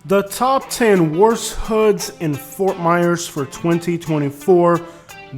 The top 10 worst hoods in Fort Myers for 2024.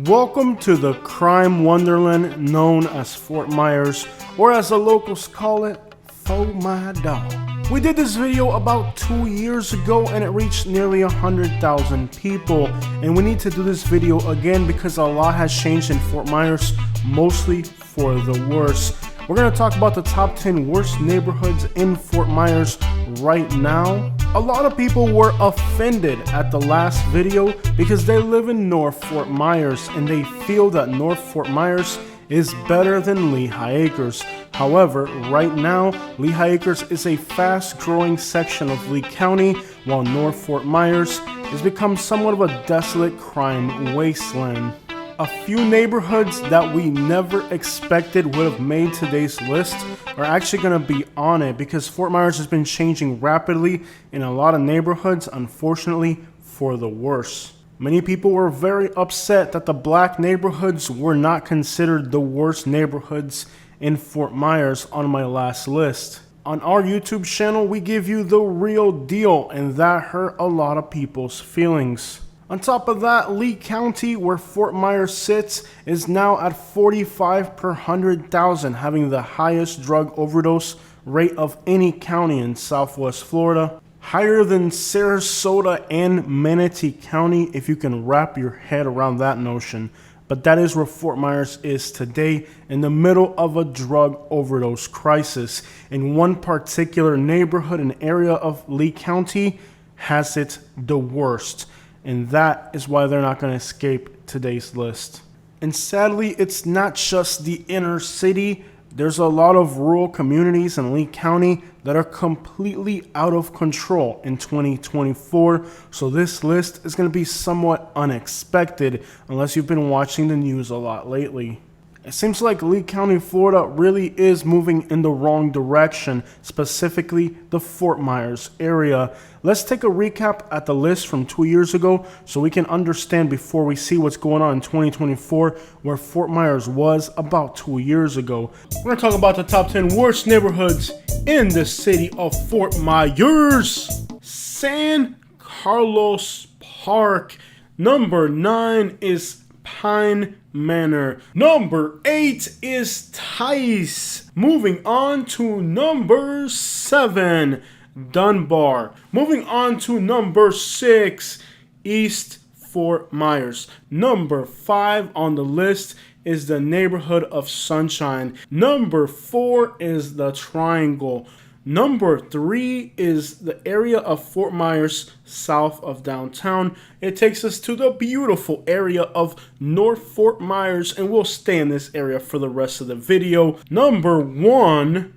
Welcome to the crime wonderland known as Fort Myers, or as the locals call it, Fort My Dog. We did this video about 2 years ago and it reached nearly 100,000 people. And we need to do this video again because a lot has changed in Fort Myers, mostly for the worse. We're going to talk about the top 10 worst neighborhoods in Fort Myers right now. A lot of people were offended at the last video because they live in North Fort Myers and they feel that North Fort Myers is better than Lehigh Acres. However, right now, Lehigh Acres is a fast-growing section of Lee County, while North Fort Myers has become somewhat of a desolate crime wasteland. A few neighborhoods that we never expected would have made today's list are actually going to be on it because Fort Myers has been changing rapidly in a lot of neighborhoods, unfortunately, for the worse. Many people were very upset that the black neighborhoods were not considered the worst neighborhoods in Fort Myers on my last list. On our YouTube channel, we give you the real deal, and that hurt a lot of people's feelings. On top of that, Lee County, where Fort Myers sits, is now at 45 per 100,000, having the highest drug overdose rate of any county in Southwest Florida. Higher than Sarasota and Manatee County, if you can wrap your head around that notion. But that is where Fort Myers is today, in the middle of a drug overdose crisis. In one particular neighborhood and area of Lee County has it the worst. And that is why they're not going to escape today's list. And sadly, it's not just the inner city. There's a lot of rural communities in Lee County that are completely out of control in 2024. So this list is going to be somewhat unexpected unless you've been watching the news a lot lately. It seems like Lee County, Florida really is moving in the wrong direction, specifically the Fort Myers area. Let's take a recap at the list from 2 years ago so we can understand before we see what's going on in 2024 where Fort Myers was about 2 years ago. We're going to talk about the top 10 worst neighborhoods in the city of Fort Myers. San Carlos Park. Number 9 is Pine Manor. Number 8 is Tice. Moving on to number 7, Dunbar. Moving on to number 6, East Fort Myers. Number 5 on the list is the neighborhood of Sunshine. Number 4 is the Triangle. Number 3 is the area of Fort Myers south of downtown. It takes us to the beautiful area of North Fort Myers, and we'll stay in this area for the rest of the video. Number 1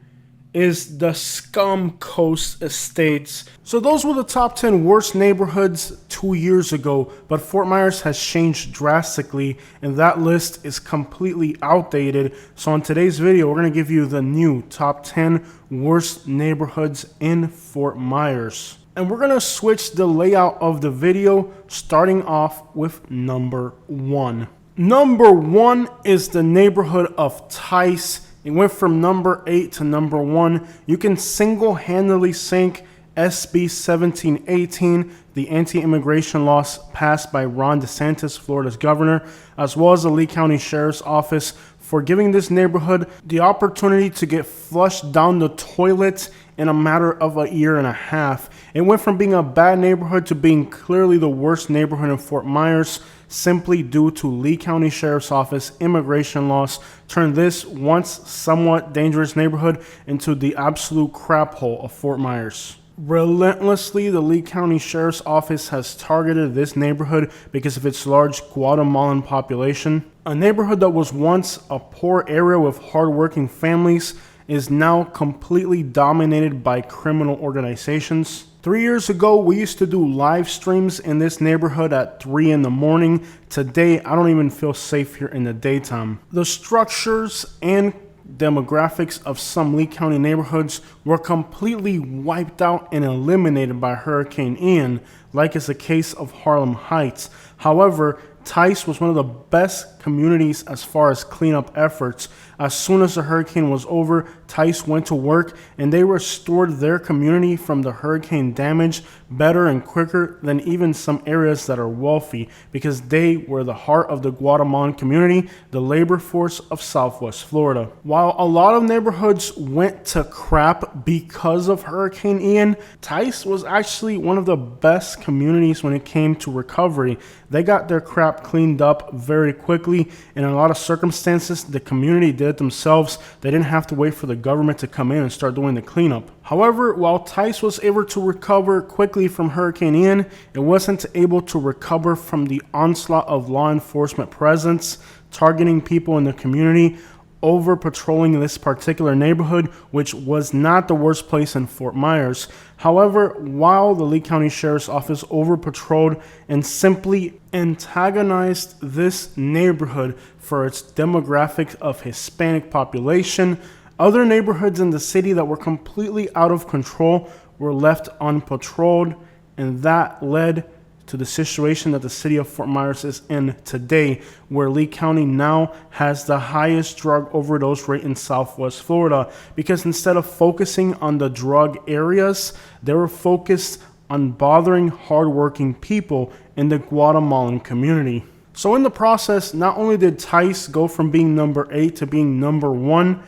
is the Scum Coast Estates. So those were the top 10 worst neighborhoods 2 years ago, but Fort Myers has changed drastically and that list is completely outdated. So in today's video, we're going to give you the new top 10 worst neighborhoods in Fort Myers. And we're going to switch the layout of the video, starting off with number 1. Number 1 is the neighborhood of Tice. It went from number 8 to number 1. You can single-handedly sink SB 1718, the anti-immigration laws passed by Ron DeSantis, Florida's governor, as well as the Lee County Sheriff's Office, for giving this neighborhood the opportunity to get flushed down the toilet in a matter of a year and a half. It went from being a bad neighborhood to being clearly the worst neighborhood in Fort Myers, simply due to Lee County Sheriff's Office immigration laws turned this once somewhat dangerous neighborhood into the absolute crap hole of Fort Myers. Relentlessly, the Lee County Sheriff's Office has targeted this neighborhood because of its large Guatemalan population. A neighborhood that was once a poor area with hardworking families is now completely dominated by criminal organizations. 3 years ago, we used to do live streams in this neighborhood at 3 in the morning. Today, I don't even feel safe here in the daytime. The structures and demographics of some Lee County neighborhoods were completely wiped out and eliminated by Hurricane Ian, like is the case of Harlem Heights. However, Tice was one of the best communities as far as cleanup efforts. As soon as the hurricane was over, Tice went to work and they restored their community from the hurricane damage better and quicker than even some areas that are wealthy, because they were the heart of the Guatemalan community, the labor force of Southwest Florida. While a lot of neighborhoods went to crap because of Hurricane Ian, Tice was actually one of the best communities when it came to recovery. They got their crap cleaned up very quickly. In a lot of circumstances, the community did it themselves. They didn't have to wait for the government to come in and start doing the cleanup. However, while Tice was able to recover quickly from Hurricane Ian, it wasn't able to recover from the onslaught of law enforcement presence, targeting people in the community, over patrolling this particular neighborhood, which was not the worst place in Fort Myers. However, while the Lee County Sheriff's Office over patrolled and simply antagonized this neighborhood for its demographic of Hispanic population, other neighborhoods in the city that were completely out of control were left unpatrolled, and that led to the situation that the city of Fort Myers is in today, where Lee County now has the highest drug overdose rate in Southwest Florida, because instead of focusing on the drug areas, they were focused on bothering hardworking people in the Guatemalan community. So in the process, not only did Tice go from being number 8 to being number 1,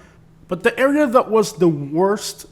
but the area that was the worst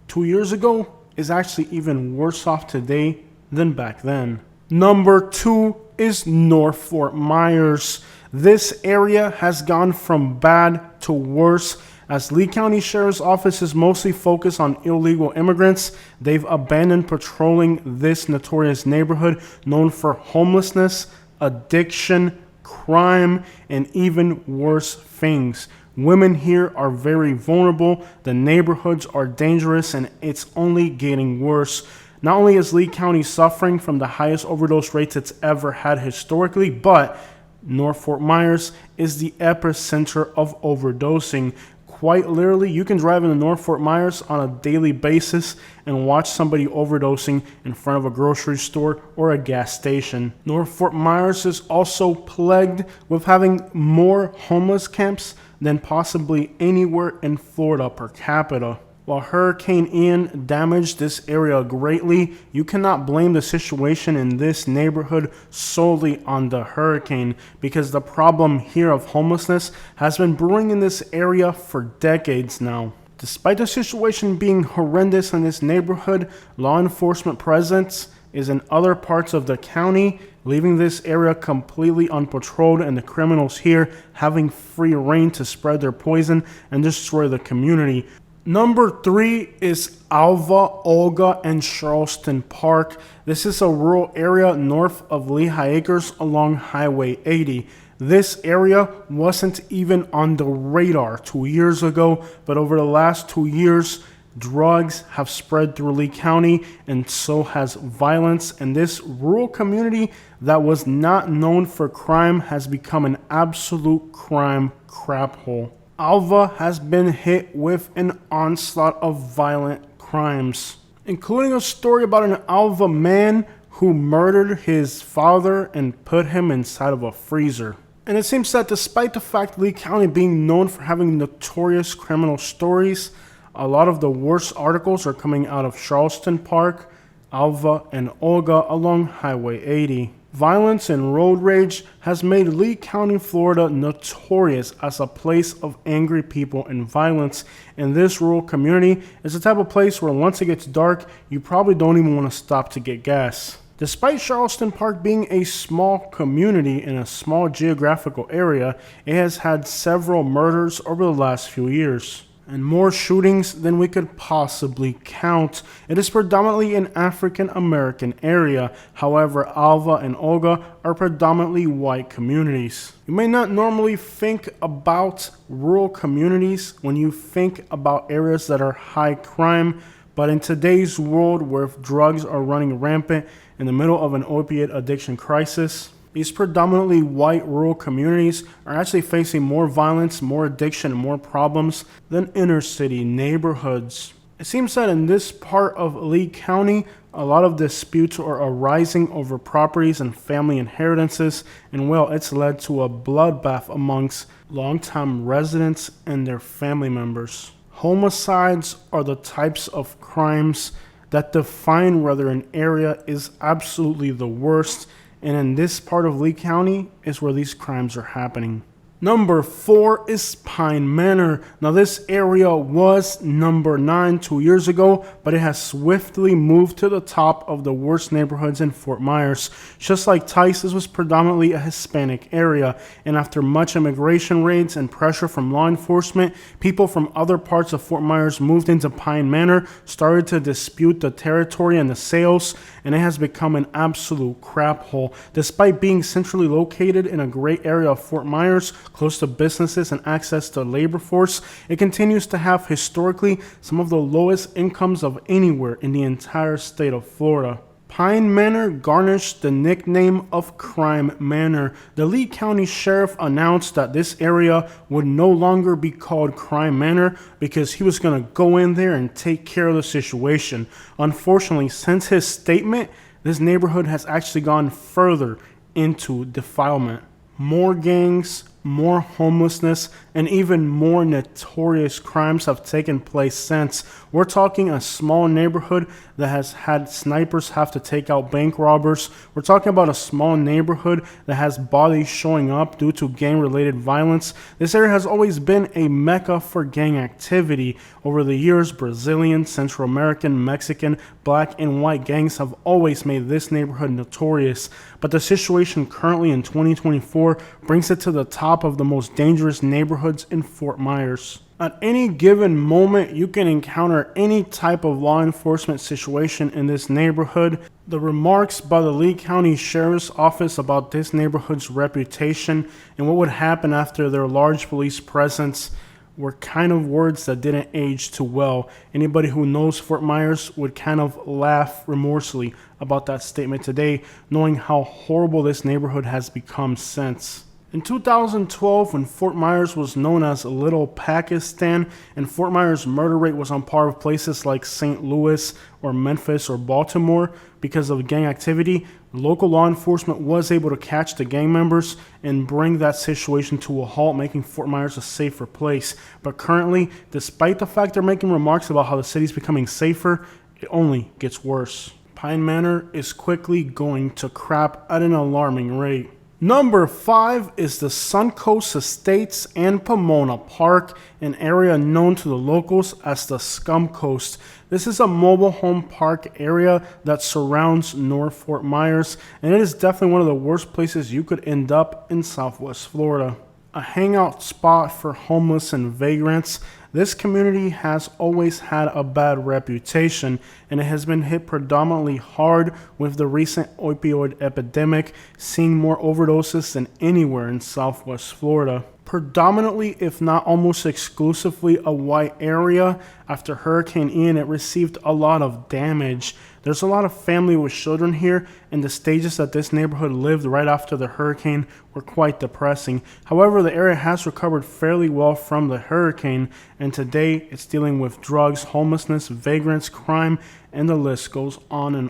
2 years ago is actually even worse off today than back then. Number 2 is North Fort Myers. This area has gone from bad to worse. As Lee County Sheriff's Office is mostly focused on illegal immigrants, they've abandoned patrolling this notorious neighborhood known for homelessness, addiction, crime, and even worse things. Women here are very vulnerable, the neighborhoods are dangerous, and it's only getting worse. Not only is Lee County suffering from the highest overdose rates it's ever had historically, but North Fort Myers is the epicenter of overdosing. Quite literally, you can drive into North Fort Myers on a daily basis and watch somebody overdosing in front of a grocery store or a gas station. North Fort Myers is also plagued with having more homeless camps than possibly anywhere in Florida per capita. While Hurricane Ian damaged this area greatly, you cannot blame the situation in this neighborhood solely on the hurricane, because the problem here of homelessness has been brewing in this area for decades now. Despite the situation being horrendous in this neighborhood, law enforcement presence is in other parts of the county, leaving this area completely unpatrolled and the criminals here having free reign to spread their poison and destroy the community. Number 3 is Alva, Olga, and Charleston Park. This is a rural area north of Lehigh Acres along Highway 80. This area wasn't even on the radar 2 years ago, but over the last 2 years, drugs have spread through Lee County, and so has violence. And this rural community that was not known for crime has become an absolute crime crap hole. Alva has been hit with an onslaught of violent crimes, including a story about an Alva man who murdered his father and put him inside of a freezer. And it seems that despite the fact Lee County being known for having notorious criminal stories, a lot of the worst articles are coming out of Charleston Park, Alva, and Olga along Highway 80. Violence and road rage has made Lee County, Florida notorious as a place of angry people and violence, and this rural community is the type of place where once it gets dark, you probably don't even want to stop to get gas. Despite Charleston Park being a small community in a small geographical area, it has had several murders over the last few years, and more shootings than we could possibly count. It is predominantly an African American area. However, Alva and Olga are predominantly white communities. You may not normally think about rural communities when you think about areas that are high crime, but in today's world where drugs are running rampant in the middle of an opiate addiction crisis, these predominantly white rural communities are actually facing more violence, more addiction, and more problems than inner city neighborhoods. It seems that in this part of Lee County, a lot of disputes are arising over properties and family inheritances, and well, it's led to a bloodbath amongst longtime residents and their family members. Homicides are the types of crimes that define whether an area is absolutely the worst, and in this part of Lee County is where these crimes are happening. Number 4 is Pine Manor. Now this area was number 9 2 years ago, but it has swiftly moved to the top of the worst neighborhoods in Fort Myers. Just like Tice, this was predominantly a Hispanic area, and after much immigration raids and pressure from law enforcement, people from other parts of Fort Myers moved into Pine Manor, started to dispute the territory and the sales, and it has become an absolute crap hole. Despite being centrally located in a great area of Fort Myers, close to businesses and access to labor force, it continues to have historically some of the lowest incomes of anywhere in the entire state of Florida. Pine Manor garnished the nickname of Crime Manor. The Lee County Sheriff announced that this area would no longer be called Crime Manor because he was going to go in there and take care of the situation. Unfortunately, since his statement, this neighborhood has actually gone further into defilement. More gangs, more homelessness, and even more notorious crimes have taken place since. We're talking a small neighborhood that has had snipers have to take out bank robbers. We're talking about a small neighborhood that has bodies showing up due to gang-related violence. This area has always been a mecca for gang activity. Over the years, Brazilian, Central American, Mexican, black, and white gangs have always made this neighborhood notorious. But the situation currently in 2024 brings it to the top of the most dangerous neighborhoods in Fort Myers. At any given moment, you can encounter any type of law enforcement situation in this neighborhood. The remarks by the Lee County Sheriff's Office about this neighborhood's reputation and what would happen after their large police presence were kind of words that didn't age too well. Anybody who knows Fort Myers would kind of laugh remorsefully about that statement today, knowing how horrible this neighborhood has become since. In 2012, when Fort Myers was known as Little Pakistan and Fort Myers' murder rate was on par with places like St. Louis or Memphis or Baltimore because of gang activity, local law enforcement was able to catch the gang members and bring that situation to a halt, making Fort Myers a safer place. But currently, despite the fact they're making remarks about how the city's becoming safer, it only gets worse. Pine Manor is quickly going to crap at an alarming rate. Number 5 is the Suncoast Estates and Pomona Park, an area known to the locals as the Scum Coast. This is a mobile home park area that surrounds North Fort Myers, and it is definitely one of the worst places you could end up in Southwest Florida. A hangout spot for homeless and vagrants, this community has always had a bad reputation, and it has been hit predominantly hard with the recent opioid epidemic, seeing more overdoses than anywhere in Southwest Florida. Predominantly, if not almost exclusively, a white area. After Hurricane Ian, it received a lot of damage. There's a lot of family with children here, and the stages that this neighborhood lived right after the hurricane were quite depressing. However, the area has recovered fairly well from the hurricane, and today it's dealing with drugs, homelessness, vagrants, crime, and the list goes on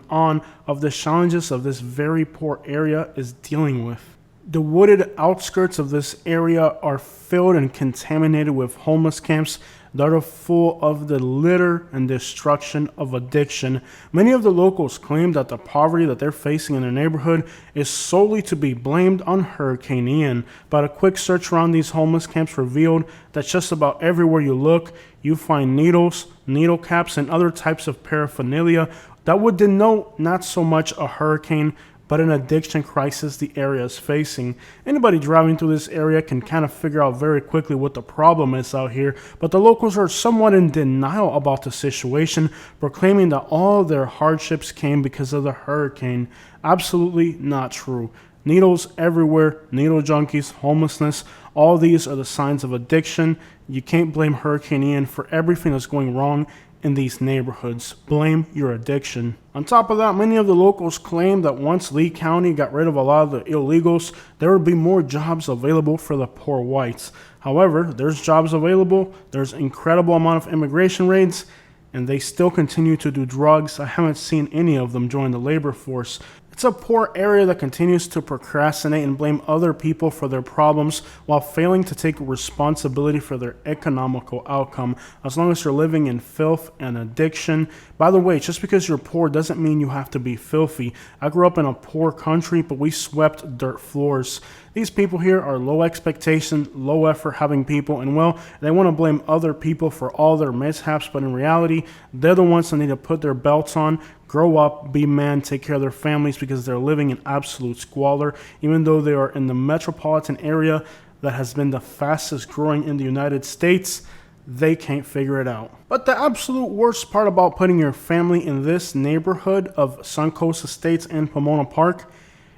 of the challenges of this very poor area is dealing with. The wooded outskirts of this area are filled and contaminated with homeless camps that are full of the litter and destruction of addiction. Many of the locals claim that the poverty that they're facing in their neighborhood is solely to be blamed on Hurricane Ian, but a quick search around these homeless camps revealed that just about everywhere you look, you find needles, needle caps, and other types of paraphernalia that would denote not so much a hurricane, but an addiction crisis the area is facing. Anybody driving through this area can kind of figure out very quickly what the problem is out here, but the locals are somewhat in denial about the situation, proclaiming that all their hardships came because of the hurricane. Absolutely not true. Needles everywhere, needle junkies, homelessness, all these are the signs of addiction. You can't blame Hurricane Ian for everything that's going wrong in these neighborhoods. Blame your addiction. On top of that, many of the locals claim that once Lee County got rid of a lot of the illegals, there would be more jobs available for the poor whites. However, there's jobs available, there's incredible amount of immigration raids, and they still continue to do drugs. I haven't seen any of them join the labor force. It's a poor area that continues to procrastinate and blame other people for their problems while failing to take responsibility for their economical outcome, as long as you're living in filth and addiction. By the way, just because you're poor doesn't mean you have to be filthy. I grew up in a poor country, but we swept dirt floors. These people here are low expectation, low effort having people, and well, they want to blame other people for all their mishaps, but in reality, they're the ones that need to put their belts on, grow up, be men, take care of their families, because they're living in absolute squalor, even though they are in the metropolitan area that has been the fastest growing in the United States. They can't figure it out. But the absolute worst part about putting your family in this neighborhood of Suncoast Estates and Pomona Park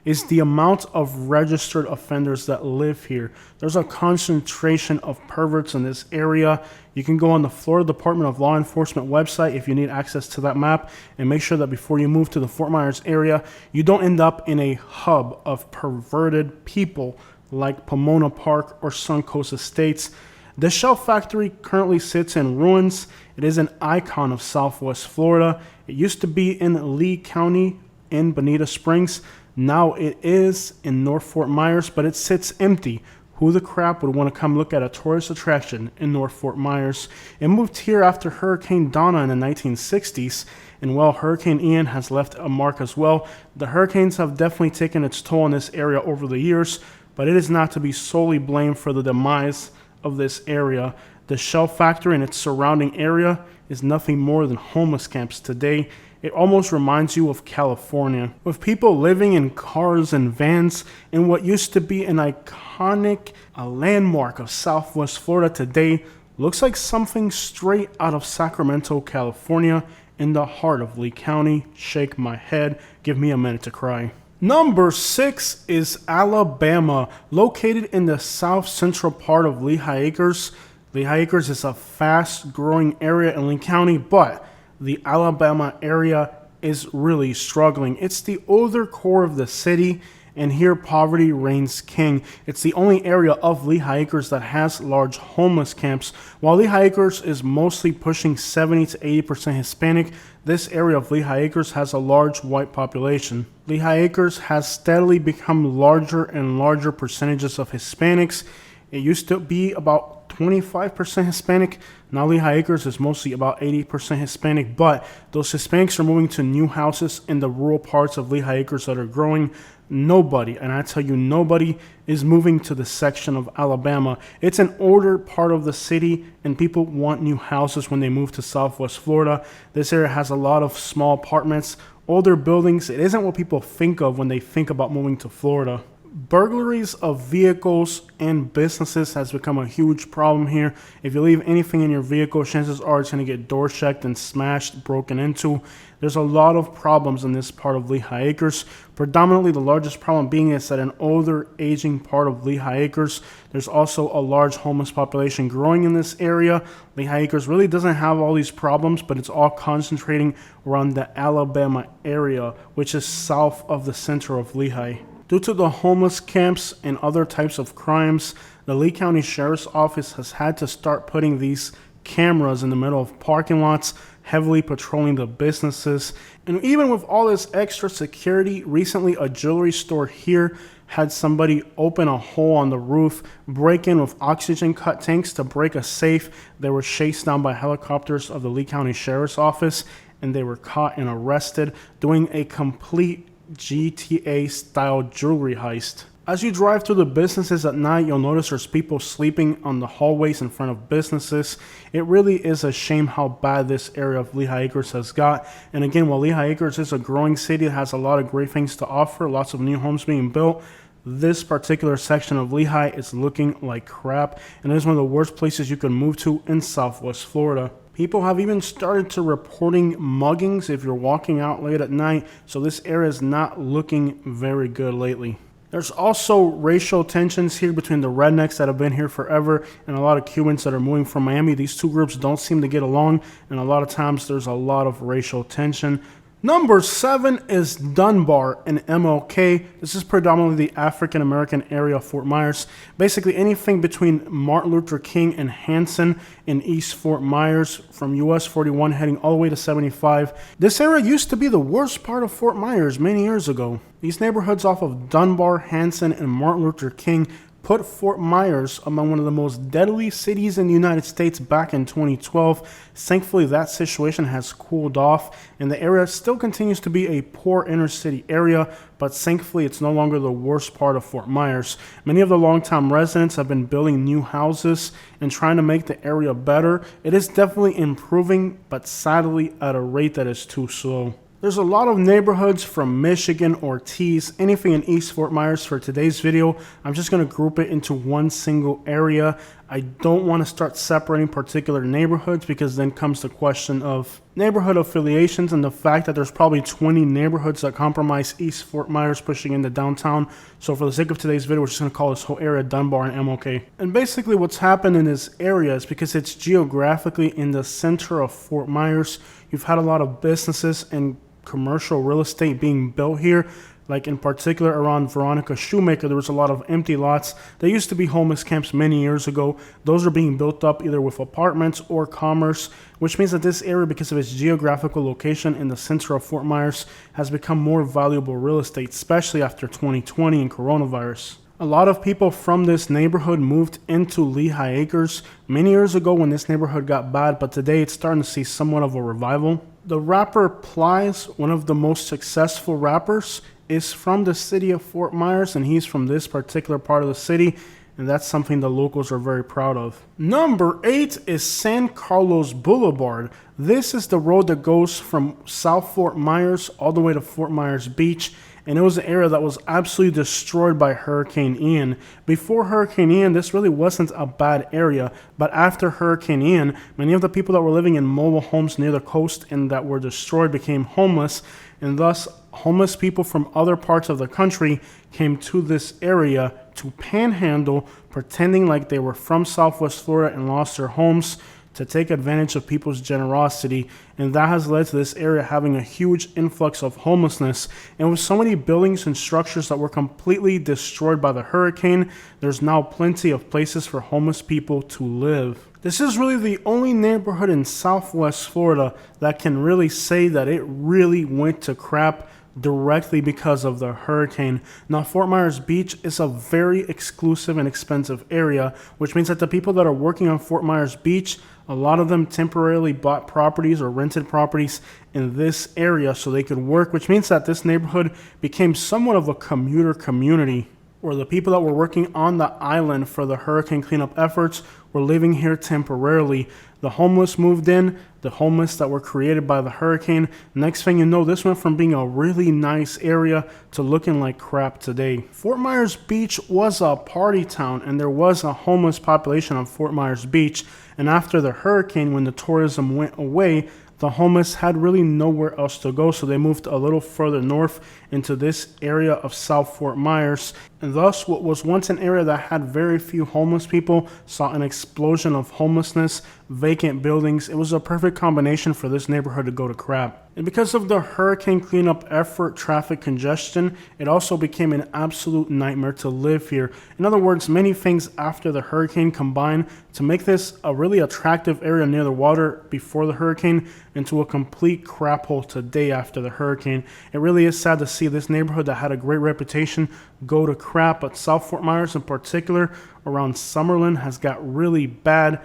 is the amount of registered offenders that live here. There's a concentration of perverts in this area. You can go on the Florida Department of Law Enforcement website if you need access to that map, and make sure that before you move to the Fort Myers area, you don't end up in a hub of perverted people like Pomona Park or Suncoast Estates. The Shell Factory currently sits in ruins. It is an icon of Southwest Florida. It used to be in Lee County in Bonita Springs. Now it is in North Fort Myers, but it sits empty. Who the crap would want to come look at a tourist attraction in North Fort Myers? It moved here after Hurricane Donna in the 1960s, and well, Hurricane Ian has left a mark as well. The hurricanes have definitely taken its toll on this area over the years, but it is not to be solely blamed for the demise of this area. The Shell Factory and its surrounding area is nothing more than homeless camps today. It almost reminds you of California, with people living in cars and vans in what used to be an iconic landmark of Southwest Florida. Today looks like something straight out of Sacramento, California, in the heart of Lee County. Shake my head. Give me a minute to cry. Number 6 is Alabama, located in the south central part of Lehigh Acres. Lehigh Acres is a fast growing area in Lee County, but the Alabama area is really struggling. It's the older core of the city, and here poverty reigns king. It's the only area of Lehigh Acres that has large homeless camps. While Lehigh Acres is mostly pushing 70 to 80% Hispanic, this area of Lehigh Acres has a large white population. Lehigh Acres has steadily become larger and larger percentages of Hispanics. It used to be about 25% Hispanic. Now Lehigh Acres is mostly about 80% Hispanic, but those Hispanics are moving to new houses in the rural parts of Lehigh Acres that are growing. Nobody, and I tell you nobody, is moving to the section of Alabama. It's an older part of the city, and people want new houses when they move to Southwest Florida. This area has a lot of small apartments, older buildings. It isn't what people think of when they think about moving to Florida. Burglaries of vehicles and businesses has become a huge problem here. If you leave anything in your vehicle, chances are it's going to get door checked and smashed, broken into. There's a lot of problems in this part of Lehigh Acres. Predominantly, the largest problem being is that an older, aging part of Lehigh Acres. There's also a large homeless population growing in this area. Lehigh Acres really doesn't have all these problems, but it's all concentrating around the Alabama area, which is south of the center of Lehigh. Due to the homeless camps and other types of crimes, the Lee County Sheriff's Office has had to start putting these cameras in the middle of parking lots, heavily patrolling the businesses. And even with all this extra security, recently a jewelry store here had somebody open a hole on the roof, break in with oxygen cut tanks to break a safe. They were chased down by helicopters of the Lee County Sheriff's Office, and they were caught and arrested doing a complete GTA-style jewelry heist. As you drive through the businesses at night, you'll notice there's people sleeping on the hallways in front of businesses. It really is a shame how bad this area of Lehigh Acres has got. And again, while Lehigh Acres is a growing city that has a lot of great things to offer, lots of new homes being built, this particular section of Lehigh is looking like crap, and it is one of the worst places you can move to in Southwest Florida. People have even started to reporting muggings if you're walking out late at night, so this area is not looking very good lately. There's also racial tensions here between the rednecks that have been here forever and a lot of Cubans that are moving from Miami. These two groups don't seem to get along, and a lot of times there's a lot of racial tension. Number 7 is Dunbar in MLK. This is predominantly the African American area of Fort Myers. Basically anything between Martin Luther King and Hanson in East Fort Myers from US 41 heading all the way to 75. This area used to be the worst part of Fort Myers many years ago. These neighborhoods off of Dunbar, Hanson, and Martin Luther King put Fort Myers among one of the most deadly cities in the United States back in 2012. Thankfully, that situation has cooled off, and the area still continues to be a poor inner city area, but thankfully it's no longer the worst part of Fort Myers. Many of the longtime residents have been building new houses and trying to make the area better. It is definitely improving, but sadly at a rate that is too slow. There's a lot of neighborhoods from Michigan, Ortiz, anything in East Fort Myers for today's video. I'm just going to group it into one single area. I don't want to start separating particular neighborhoods because then comes the question of neighborhood affiliations and the fact that there's probably 20 neighborhoods that comprise East Fort Myers pushing into downtown. So for the sake of today's video, we're just going to call this whole area Dunbar and MLK. And basically what's happened in this area is because it's geographically in the center of Fort Myers, you've had a lot of businesses and commercial real estate being built here. Like in particular around Veronica Shoemaker, there was a lot of empty lots. There used to be homeless camps many years ago. Those are being built up either with apartments or commerce, which means that this area, because of its geographical location in the center of Fort Myers, has become more valuable real estate, especially after 2020 and coronavirus. A lot of people from this neighborhood moved into Lehigh Acres many years ago when this neighborhood got bad, but today it's starting to see somewhat of a revival. The rapper Plies, one of the most successful rappers, is from the city of Fort Myers, and he's from this particular part of the city, and that's something the locals are very proud of. Number 8 is San Carlos Boulevard. This is the road that goes from South Fort Myers all the way to Fort Myers Beach, and it was an area that was absolutely destroyed by Hurricane Ian. Before Hurricane Ian, this really wasn't a bad area, but after Hurricane Ian, many of the people that were living in mobile homes near the coast and that were destroyed became homeless, and thus homeless people from other parts of the country came to this area to panhandle, pretending like they were from Southwest Florida and lost their homes, to take advantage of people's generosity, and that has led to this area having a huge influx of homelessness. And with so many buildings and structures that were completely destroyed by the hurricane, there's now plenty of places for homeless people to live. This is really the only neighborhood in Southwest Florida that can really say that it really went to crap directly because of the hurricane. Now, Fort Myers Beach is a very exclusive and expensive area, which means that the people that are working on Fort Myers Beach, a lot of them temporarily bought properties or rented properties in this area so they could work, which means that this neighborhood became somewhat of a commuter community, where the people that were working on the island for the hurricane cleanup efforts were living here temporarily. The homeless moved in, the homeless that were created by the hurricane. Next thing you know, this went from being a really nice area to looking like crap today. Fort Myers Beach was a party town, and there was a homeless population on Fort Myers Beach. And after the hurricane, when the tourism went away, the homeless had really nowhere else to go, so they moved a little further north into this area of South Fort Myers. And thus, what was once an area that had very few homeless people saw an explosion of homelessness, vacant buildings. It was a perfect combination for this neighborhood to go to crap. And because of the hurricane cleanup effort, traffic congestion, it also became an absolute nightmare to live here. In other words, many things after the hurricane combined to make this a really attractive area near the water before the hurricane into a complete crap hole today after the hurricane. It really is sad to see this neighborhood that had a great reputation go to crap, but South Fort Myers in particular around Summerlin has got really bad.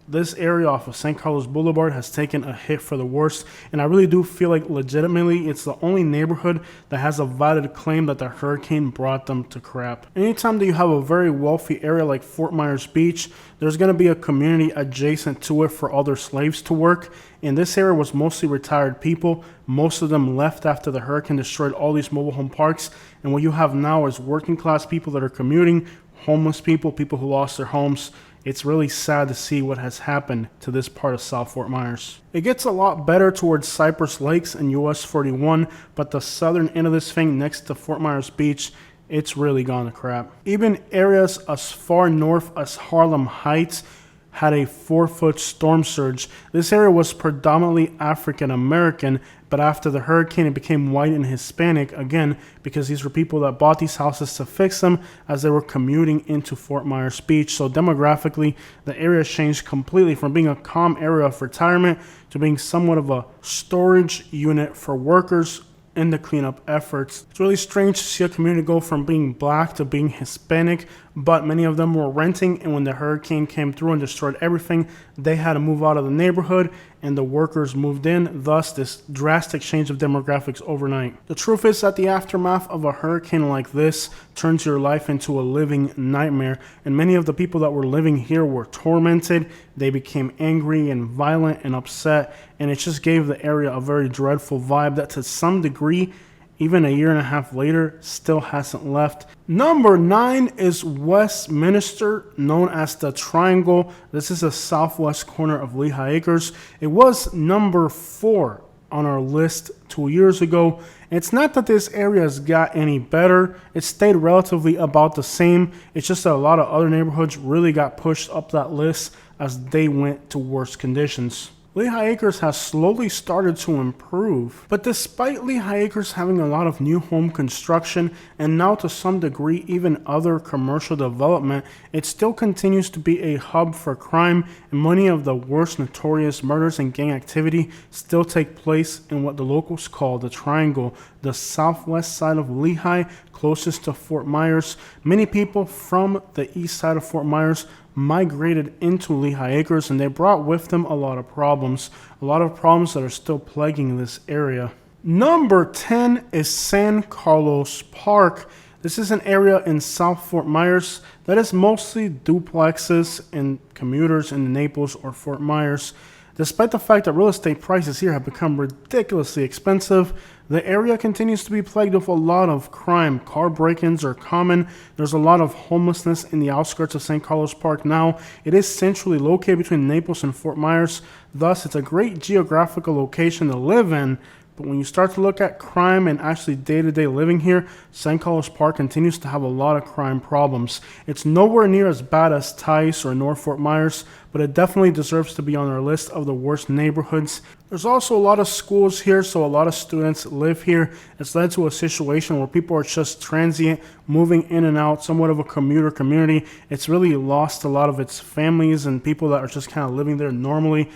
This area off of San Carlos Boulevard has taken a hit for the worst, and I really do feel like legitimately it's the only neighborhood that has a valid claim that the hurricane brought them to crap. Anytime that you have a very wealthy area like Fort Myers Beach, there's going to be a community adjacent to it for other slaves to work, and this area was mostly retired people. Most of them left after the hurricane destroyed all these mobile home parks, and what you have now is working class people that are commuting, homeless people, people who lost their homes. It's really sad to see what has happened to this part of South Fort Myers. It gets a lot better towards Cypress Lakes and US 41, but the southern end of this thing next to Fort Myers Beach, it's really gone to crap. Even areas as far north as Harlem Heights had a 4-foot storm surge. This area was predominantly African American But after the hurricane, it became white and Hispanic again because these were people that bought these houses to fix them as they were commuting into Fort Myers Beach. So demographically, the area changed completely from being a calm area of retirement to being somewhat of a storage unit for workers in the cleanup efforts. It's really strange to see a community go from being black to being Hispanic, but many of them were renting, and when the hurricane came through and destroyed everything, they had to move out of the neighborhood and the workers moved in, thus this drastic change of demographics overnight. The truth is that the aftermath of a hurricane like this turns your life into a living nightmare, and many of the people that were living here were tormented. They became angry and violent and upset, and it just gave the area a very dreadful vibe that to some degree, even a year and a half later, still hasn't left. Number 9 is Westminster, known as the Triangle. This is the southwest corner of Lehigh Acres. It was number 4 on our list 2 years ago. It's not that this area has got any better. It stayed relatively about the same. It's just that a lot of other neighborhoods really got pushed up that list as they went to worse conditions. Lehigh Acres has slowly started to improve, but despite Lehigh Acres having a lot of new home construction and now to some degree even other commercial development, it still continues to be a hub for crime, and many of the worst notorious murders and gang activity still take place in what the locals call the Triangle, the southwest side of Lehigh, closest to Fort Myers. Many people from the east side of Fort Myers migrated into Lehigh Acres, and they brought with them a lot of problems that are still plaguing this area. Number 10 is San Carlos Park. This is an area in South Fort Myers that is mostly duplexes and commuters in Naples or Fort Myers. Despite the fact that real estate prices here have become ridiculously expensive, the area continues to be plagued with a lot of crime. Car break-ins are common. There's a lot of homelessness in the outskirts of San Carlos Park now. It is centrally located between Naples and Fort Myers. Thus, it's a great geographical location to live in. But when you start to look at crime and actually day-to-day living here, San Carlos Park continues to have a lot of crime problems. It's nowhere near as bad as Tice or North Fort Myers, but it definitely deserves to be on our list of the worst neighborhoods. There's also a lot of schools here, so a lot of students live here. It's led to a situation where people are just transient, moving in and out, somewhat of a commuter community. It's really lost a lot of its families and people that are just kind of living there normally.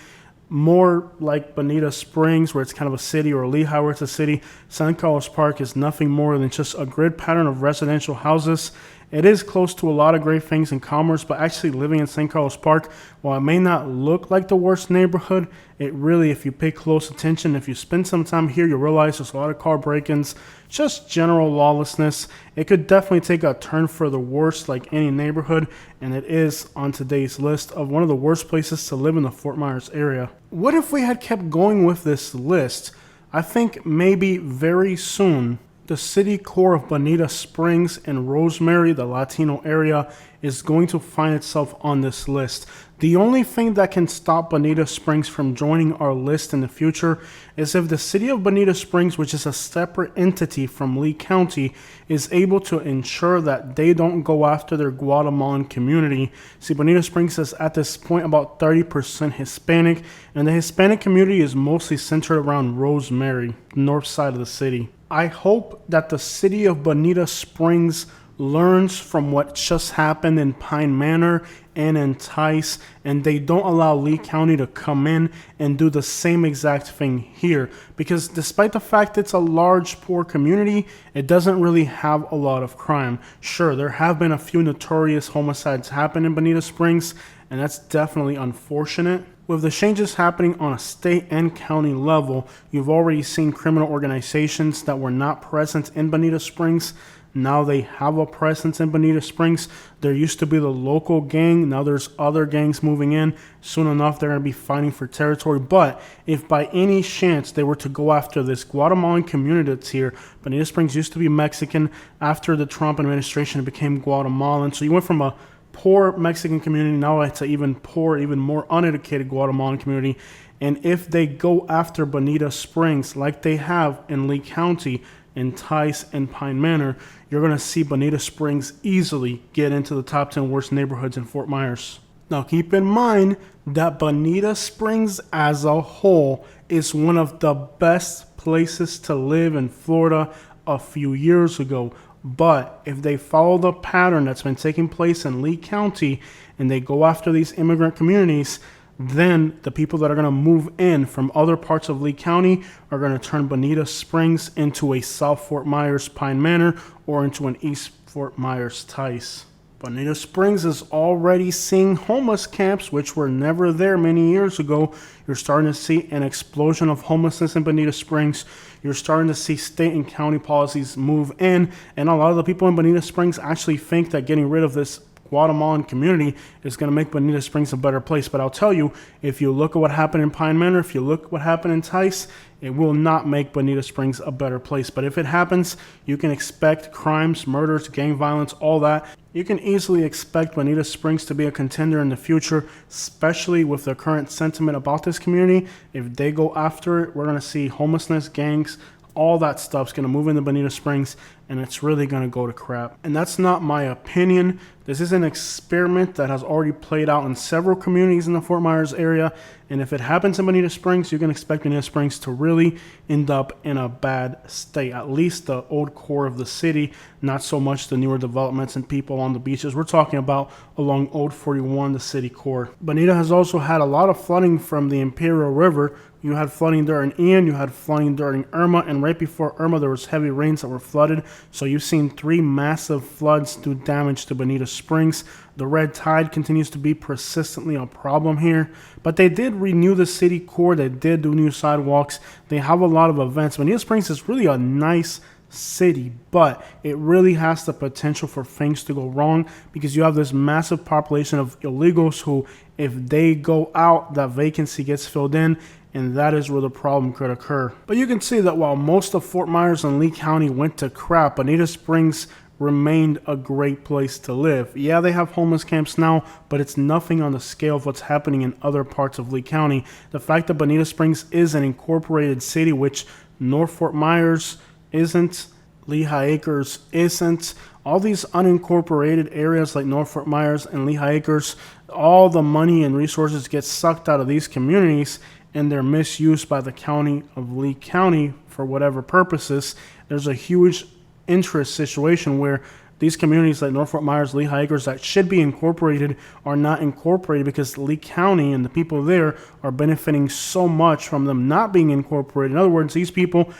More like Bonita Springs, where it's kind of a city, or Lehigh, where it's a city. San Carlos Park is nothing more than just a grid pattern of residential houses. It is close to a lot of great things in commerce, but actually living in San Carlos Park, while it may not look like the worst neighborhood, it really, if you pay close attention, if you spend some time here, you'll realize there's a lot of car break-ins, just general lawlessness. It could definitely take a turn for the worse like any neighborhood, and it is on today's list of one of the worst places to live in the Fort Myers area. What if we had kept going with this list? I think maybe very soon the city core of Bonita Springs and Rosemary, the Latino area, is going to find itself on this list. The only thing that can stop Bonita Springs from joining our list in the future is if the city of Bonita Springs, which is a separate entity from Lee County, is able to ensure that they don't go after their Guatemalan community. See, Bonita Springs is at this point about 30% Hispanic, and the Hispanic community is mostly centered around Rosemary, the north side of the city. I hope that the city of Bonita Springs learns from what just happened in Pine Manor and in Tice, and they don't allow Lee County to come in and do the same exact thing here. Because despite the fact it's a large, poor community, it doesn't really have a lot of crime. Sure, there have been a few notorious homicides happen in Bonita Springs, and that's definitely unfortunate. With the changes happening on a state and county level, you've already seen criminal organizations that were not present in Bonita Springs. Now they have a presence in Bonita Springs. There used to be the local gang. Now there's other gangs moving in. Soon enough, they're going to be fighting for territory. But if by any chance they were to go after this Guatemalan community that's here, Bonita Springs used to be Mexican. After the Trump administration, it became Guatemalan. So you went from a poor Mexican community, now it's an even poor, even more uneducated Guatemalan community. And if they go after Bonita Springs like they have in Lee County, in Tice and Pine Manor, you're going to see Bonita Springs easily get into the top 10 worst neighborhoods in Fort Myers. Now keep in mind that Bonita Springs as a whole is one of the best places to live in Florida a few years ago. But if they follow the pattern that's been taking place in Lee County and they go after these immigrant communities, then the people that are going to move in from other parts of Lee County are going to turn Bonita Springs into a South Fort Myers Pine Manor or into an East Fort Myers Tice. Bonita Springs is already seeing homeless camps, which were never there many years ago. You're starting to see an explosion of homelessness in Bonita Springs. You're starting to see state and county policies move in, and a lot of the people in Bonita Springs actually think that getting rid of this Guatemalan community is going to make Bonita Springs a better place. But I'll tell you, if you look at what happened in Pine Manor, if you look at what happened in Tice, it will not make Bonita Springs a better place. But if it happens, you can expect crimes, murders, gang violence, all that. You can easily expect Bonita Springs to be a contender in the future, especially with the current sentiment about this community. If they go after it, we're going to see homelessness, gangs, all that stuff's going to move into Bonita Springs, and it's really going to go to crap. And that's not my opinion. This is an experiment that has already played out in several communities in the Fort Myers area. And if it happens in Bonita Springs, you can expect Bonita Springs to really end up in a bad state. At least the old core of the city, not so much the newer developments and people on the beaches. We're talking about along Old 41, the city core. Bonita has also had a lot of flooding from the Imperial River. You had flooding during Ian, you had flooding during Irma, and right before Irma, there was heavy rains that were flooded. So you've seen 3 massive floods do damage to Bonita Springs. The red tide continues to be persistently a problem here. But they did renew the city core. They did do new sidewalks. They have a lot of events. Bonita Springs is really a nice city, but it really has the potential for things to go wrong because you have this massive population of illegals who, if they go out, that vacancy gets filled in, and that is where the problem could occur. But you can see that while most of Fort Myers and Lee County went to crap, Bonita Springs remained a great place to live. Yeah, they have homeless camps now, but it's nothing on the scale of what's happening in other parts of Lee County. The fact that Bonita Springs is an incorporated city, which North Fort Myers isn't, Lehigh Acres isn't, all these unincorporated areas like North Fort Myers and Lehigh Acres, all the money and resources get sucked out of these communities, and they're misused by the county of Lee County for whatever purposes. There's a huge interest situation where these communities like North Fort Myers, Lehigh Acres that should be incorporated are not incorporated because Lee County and the people there are benefiting so much from them not being incorporated. In other words, these people,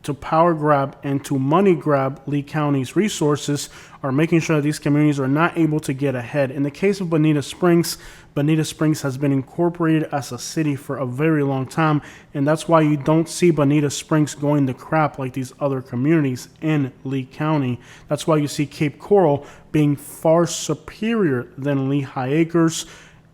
to power grab and to money grab Lee County's resources, are making sure that these communities are not able to get ahead. In the case of Bonita Springs has been incorporated as a city for a very long time, and that's why you don't see Bonita Springs going to crap like these other communities in Lee County. That's why you see Cape Coral being far superior than Lehigh Acres,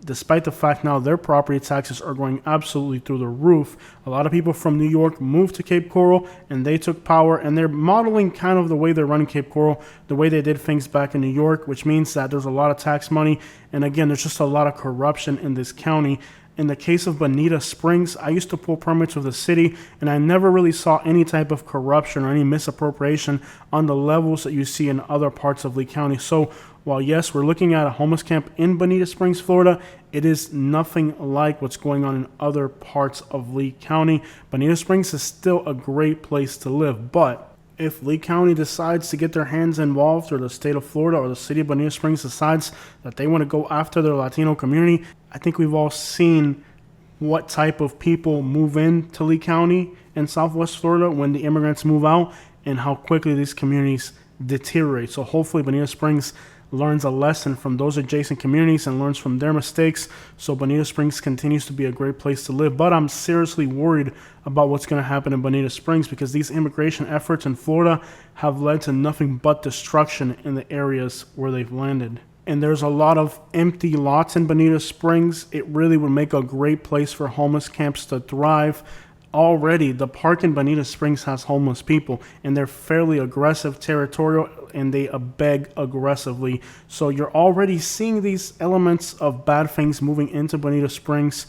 despite the fact now their property taxes are going absolutely through the roof. A lot of people from New York moved to Cape Coral and they took power, and they're modeling kind of the way they're running Cape Coral, the way they did things back in New York, which means that there's a lot of tax money. And again, there's just a lot of corruption in this county. In the case of Bonita Springs, I used to pull permits with the city, and I never really saw any type of corruption or any misappropriation on the levels that you see in other parts of Lee County. So while yes, we're looking at a homeless camp in Bonita Springs, Florida, it is nothing like what's going on in other parts of Lee County. Bonita Springs is still a great place to live, but if Lee County decides to get their hands involved, or the state of Florida or the city of Bonita Springs decides that they want to go after their Latino community, I think we've all seen what type of people move into Lee County in Southwest Florida when the immigrants move out, and how quickly these communities deteriorate. So hopefully Bonita Springs learns a lesson from those adjacent communities and learns from their mistakes, so Bonita Springs continues to be a great place to live. But I'm seriously worried about what's going to happen in Bonita Springs, because these immigration efforts in Florida have led to nothing but destruction in the areas where they've landed. And there's a lot of empty lots in Bonita Springs. It really would make a great place for homeless camps to thrive. Already, the park in Bonita Springs has homeless people, and they're fairly aggressive, territorial, and they beg aggressively. So you're already seeing these elements of bad things moving into Bonita Springs.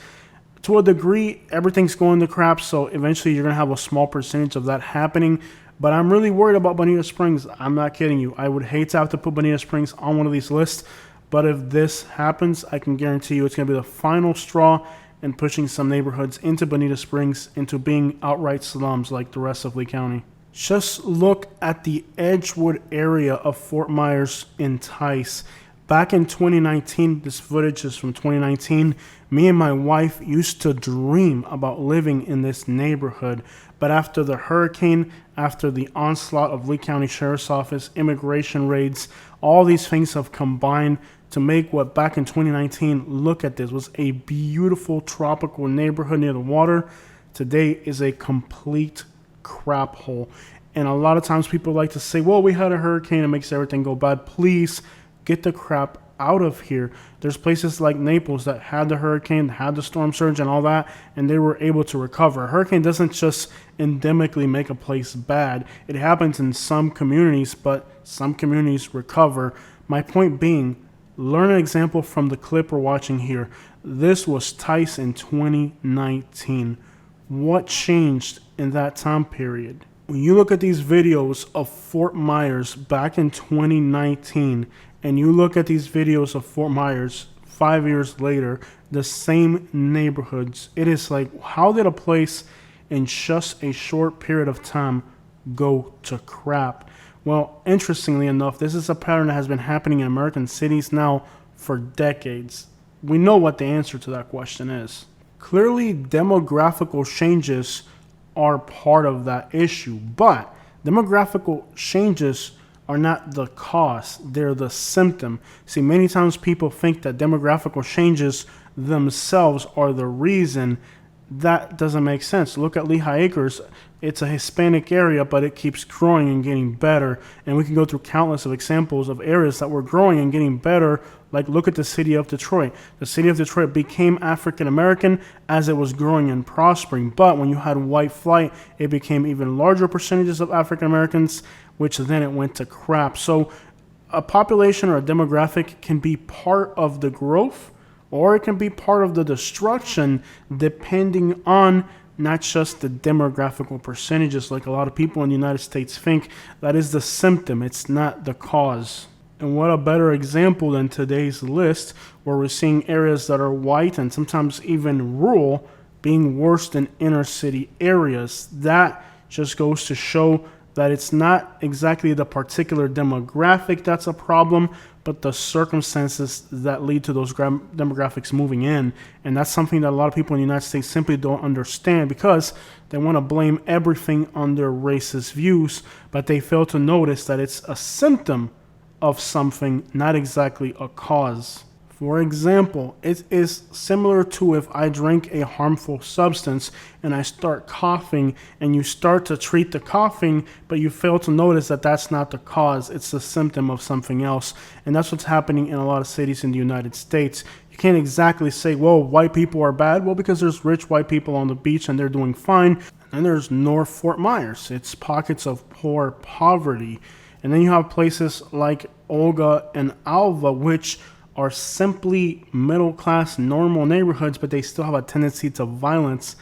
To a degree, everything's going to crap, so eventually you're going to have a small percentage of that happening. But I'm really worried about Bonita Springs. I'm not kidding you. I would hate to have to put Bonita Springs on one of these lists, but if this happens, I can guarantee you it's going to be the final straw, and pushing some neighborhoods into Bonita Springs into being outright slums like the rest of Lee County. Just look at the Edgewood area of Fort Myers in Tice. Back in 2019, this footage is from 2019, me and my wife used to dream about living in this neighborhood. But after the hurricane, after the onslaught of Lee County Sheriff's Office, immigration raids, all these things have combined to make what back in 2019, look at this, was a beautiful tropical neighborhood near the water. Today is a complete crap hole. And a lot of times people like to say, well, we had a hurricane, it makes everything go bad. Please get the crap out of here. There's places like Naples that had the hurricane, had the storm surge and all that, and they were able to recover. A hurricane doesn't just endemically make a place bad. It happens in some communities, but some communities recover. My point being, learn an example from the clip we're watching here. This was Tice in 2019. What changed in that time period? When you look at these videos of Fort Myers back in 2019, and you look at these videos of Fort Myers 5 years later, the same neighborhoods, it is like, how did a place in just a short period of time go to crap? Well, interestingly enough, this is a pattern that has been happening in American cities now for decades. We know what the answer to that question is. Clearly, demographical changes are part of that issue, but demographical changes are not the cause, they're the symptom. See, many times people think that demographical changes themselves are the reason. That doesn't make sense. Look at Lehigh Acres. It's a Hispanic area, but it keeps growing and getting better. And we can go through countless of examples of areas that were growing and getting better. Like, look at the city of Detroit. The city of Detroit became African American as it was growing and prospering. But when you had white flight, it became even larger percentages of African Americans, which then it went to crap. So a population or a demographic can be part of the growth, or it can be part of the destruction, depending on not just the demographical percentages like a lot of people in the United States think. That is the symptom, it's not the cause. And what a better example than today's list, where we're seeing areas that are white and sometimes even rural being worse than inner city areas. That just goes to show that it's not exactly the particular demographic that's a problem, but the circumstances that lead to those demographics moving in. And that's something that a lot of people in the United States simply don't understand, because they want to blame everything on their racist views, but they fail to notice that it's a symptom of something, not exactly a cause. For example, it is similar to if I drink a harmful substance and I start coughing, and you start to treat the coughing, but you fail to notice that that's not the cause, it's the symptom of something else. And that's what's happening in a lot of cities in the United States. You can't exactly say, well, white people are bad. Well, because there's rich white people on the beach and they're doing fine. And there's North Fort Myers. It's pockets of poor poverty. And then you have places like Olga and Alva, which are simply middle-class, normal neighborhoods, but they still have a tendency to violence.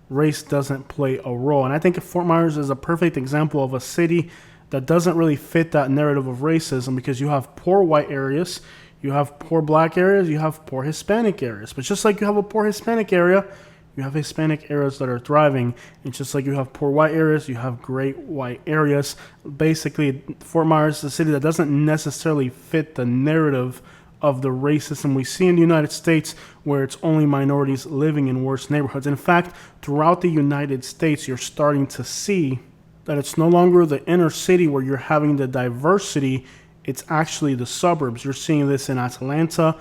Race doesn't play a role. And I think Fort Myers is a perfect example of a city that doesn't really fit that narrative of racism, because you have poor white areas, you have poor black areas, you have poor Hispanic areas. But just like you have a poor Hispanic area, you have Hispanic areas that are thriving. And just like you have poor white areas, you have great white areas. Basically, Fort Myers is a city that doesn't necessarily fit the narrative of the racism we see in the United States, where it's only minorities living in worse neighborhoods. In fact, throughout the United States, you're starting to see that it's no longer the inner city where you're having the diversity, it's actually the suburbs. You're seeing this in Atlanta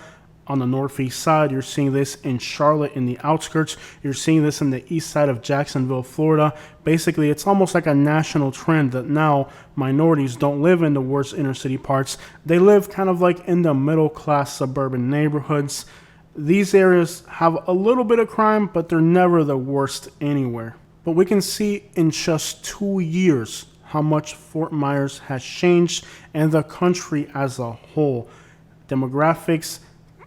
on the northeast side. You're seeing this in Charlotte in the outskirts. You're seeing this in the east side of Jacksonville, Florida. Basically, it's almost like a national trend that now minorities don't live in the worst inner city parts. They live kind of like in the middle class suburban neighborhoods. These areas have a little bit of crime, but they're never the worst anywhere. But we can see in just 2 years how much Fort Myers has changed, and the country as a whole. Demographics,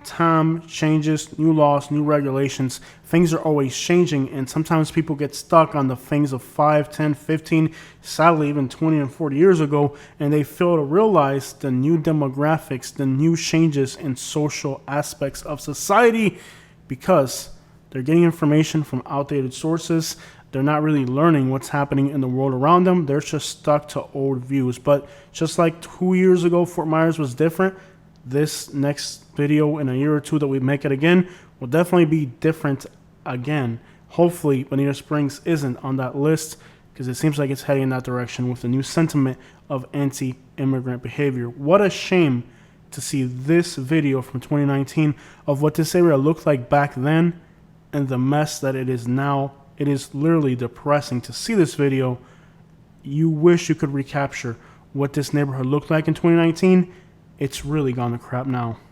time, changes, new laws, new regulations, things are always changing, and sometimes people get stuck on the things of 5, 10, 15, sadly even 20 and 40 years ago, and they fail to realize the new demographics, the new changes in social aspects of society, because They're getting information from outdated sources. They're not really learning what's happening in the world around them. They're just stuck to old views. But just like 2 years ago, Fort Myers was different, this next video in a year or two that we make it again will definitely be different again. Hopefully, Bonita Springs isn't on that list, because it seems like it's heading in that direction with the new sentiment of anti-immigrant behavior. What a shame to see this video from 2019 of what this area looked like back then and the mess that it is now. It is literally depressing to see this video. You wish you could recapture what this neighborhood looked like in 2019. It's really gone to crap now.